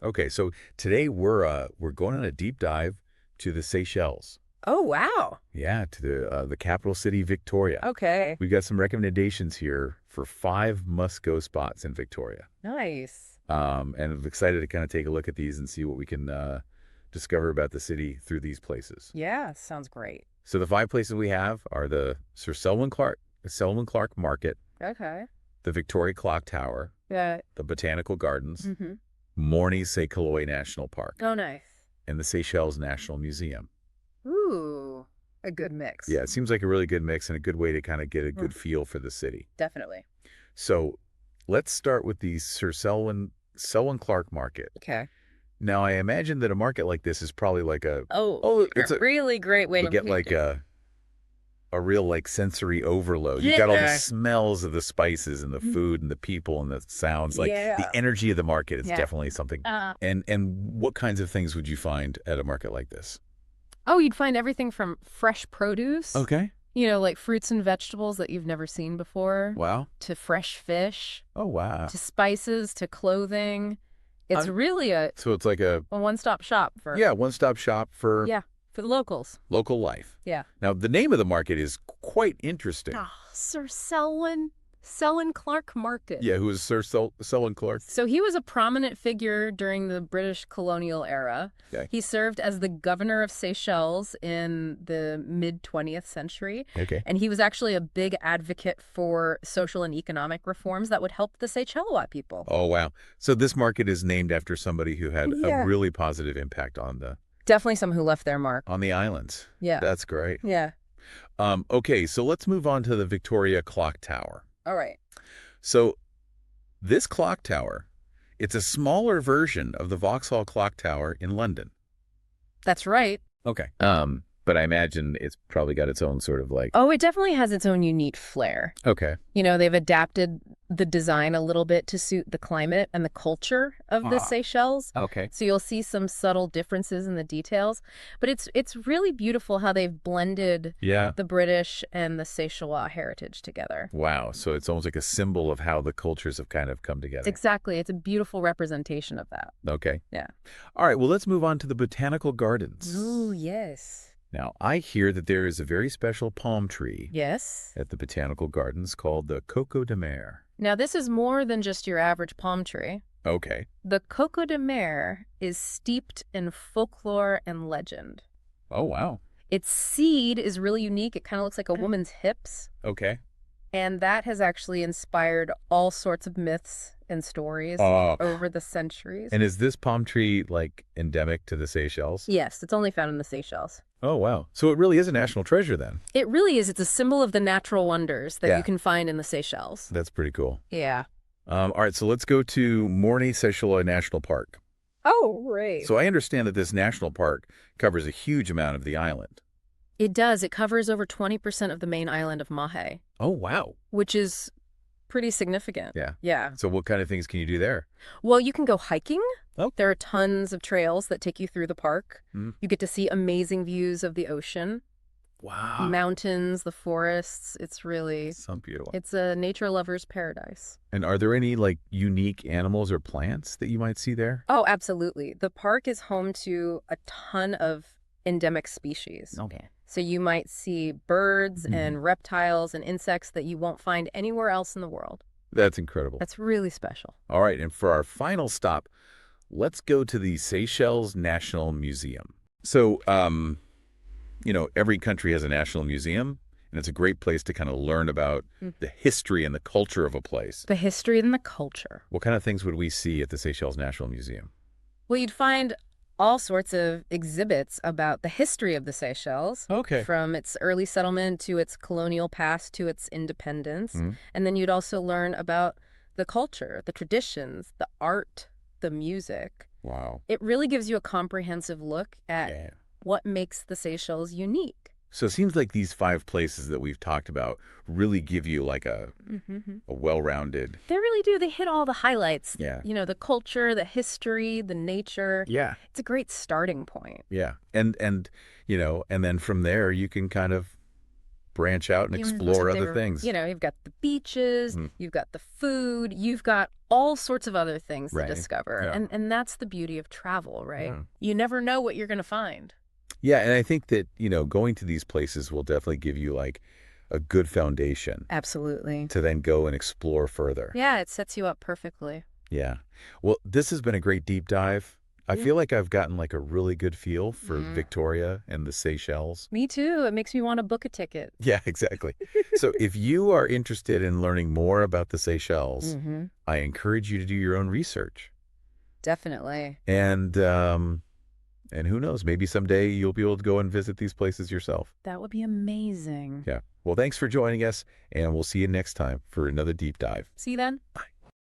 Okay, so today we're going on a deep dive to the Seychelles. Oh, wow. Yeah, to the capital city, Victoria. Okay. We've got some recommendations here for 5 must-go spots in Victoria. Nice. And I'm excited to kind of take a look at these and see what we can discover about the city through these places. Yeah, sounds great. So the 5 places we have are the Selwyn-Clarke Market, Okay. the Victoria Clock Tower, Yeah. the Botanical Gardens, Mm-hmm. Morne Seychellois National Park, Oh, nice. and the Seychelles National Museum. Ooh, a good mix. Yeah, it seems like a really good mix and a good way to kind of get a Mm, good feel for the city. definitely. So let's start with the Selwyn-Clarke Market. Okay. Now, I imagine that a market like this is probably like Oh, it's a really great way you to get like a real like sensory overload. You got all the Yeah. smells of the spices and the Mhm. food and the people and the sounds. Like the Yeah. energy of the market is Yeah. definitely something. And what kinds of things would you find at a market like this? Oh, you'd find everything from fresh produce, Okay. like fruits and vegetables that you've never seen before, Wow. to fresh fish, Oh, wow. to spices, to clothing. It's Um, really So it's like a a one-stop shop for, yeah, one-stop shop for yeah, for the locals. local life. Yeah. Now, the name of the market is quite interesting. Ah, Sir Selwyn-Clarke Market. Yeah, who is Selwyn-Clarke? So he was a prominent figure during the British colonial era. Okay. He served as the governor of Seychelles in the mid-20th century. Okay. And he was actually a big advocate for social and economic reforms that would help the Seychellois people. Oh, wow. So this market is named after somebody who had a Yeah. really positive impact on Definitely someone who left their mark. the islands. Yeah. That's great. Yeah. Okay, so let's move on to the Victoria Clock Tower. All right. So this clock tower, it's a smaller version of the Vauxhall clock tower in London. That's right. Okay. But I imagine it's probably got its own sort of like. Oh, it definitely has its own unique flair. Okay. They've adapted the design a little bit to suit the climate and the culture of the Seychelles. Okay. So you'll see some subtle differences in the details. But it's really beautiful how they've blended Yeah. the British and the Seychellois heritage together. Wow. So it's almost like a symbol of how the cultures have kind of come together. Exactly. It's a beautiful representation of that. Okay. Yeah. All right. Well, let's move on to the Botanical Gardens. Oh, yes. Now, I hear that there is a very special palm tree Yes. at the Botanical Gardens called the coco de mer. Now, this is more than just your average palm tree. Okay. The coco de mer is steeped in folklore and legend. Oh, wow. Its seed is really unique. It kind of looks like a woman's hips. Okay. And that has actually inspired all sorts of myths and stories over the centuries. And is this palm tree like endemic to the Seychelles? Yes, it's only found in the Seychelles. Oh, wow. So it really is a national treasure then. It really is. It's a symbol of the natural wonders that Yeah. you can find in the Seychelles. That's pretty cool. Yeah. All right, so let's go to Morne Seychellois National Park. Oh, right. So I understand that this national park covers a huge amount of the island. It does. It covers over 20% of the main island of Mahe, Oh, wow. which is pretty significant. Yeah. Yeah. So what kind of things can you do there? Well, you can go hiking. Oh. There are tons of trails that take you through the park. Mm. You get to see amazing views of the ocean, Wow. mountains, the forests. It's beautiful. it's a nature lover's paradise. And are there any like unique animals or plants that you might see there? Oh, absolutely. The park is home to a ton of endemic species. Okay. So you might see birds Mhm. and reptiles and insects that you won't find anywhere else in the world. That's incredible. That's really special. All right, and for our final stop, let's go to the Seychelles National Museum. So, every country has a national museum, and it's a great place to kind of learn about the history and the culture of a place. The history and the culture. What kind of things would we see at the Seychelles National Museum? Well, you'd find all sorts of exhibits about the history of the Seychelles, Okay. from its early settlement to its colonial past to its independence. Mhm. And then you'd also learn about the culture, the traditions, the art, the music. Wow. It really gives you a comprehensive look at Yeah. what makes the Seychelles unique. So it seems like these 5 places that we've talked about really give you like a well-rounded. They really do. They hit all the highlights. Yeah. The culture, the history, the nature. Yeah. It's a great starting point. Yeah. And then from there you can kind of branch out and explore other things. You've got the beaches, Mm, you've got the food, you've got all sorts of other things to right. discover. Yeah. And that's the beauty of travel, right? Yeah. You never know what you're going to find. Yeah, and I think that, going to these places will definitely give you like a good foundation Absolutely. to then go and explore further. Yeah, it sets you up perfectly. Yeah. Well, this has been a great deep dive. I Yeah. feel like I've gotten like a really good feel for Mm. Victoria and the Seychelles. Me too. It makes me want to book a ticket. Yeah, exactly. So if you are interested in learning more about the Seychelles, Mm-hmm. I encourage you to do your own research. Definitely. And who knows, maybe someday you'll be able to go and visit these places yourself. That would be amazing. Yeah. Well, thanks for joining us, and we'll see you next time for another deep dive. See you then. Bye.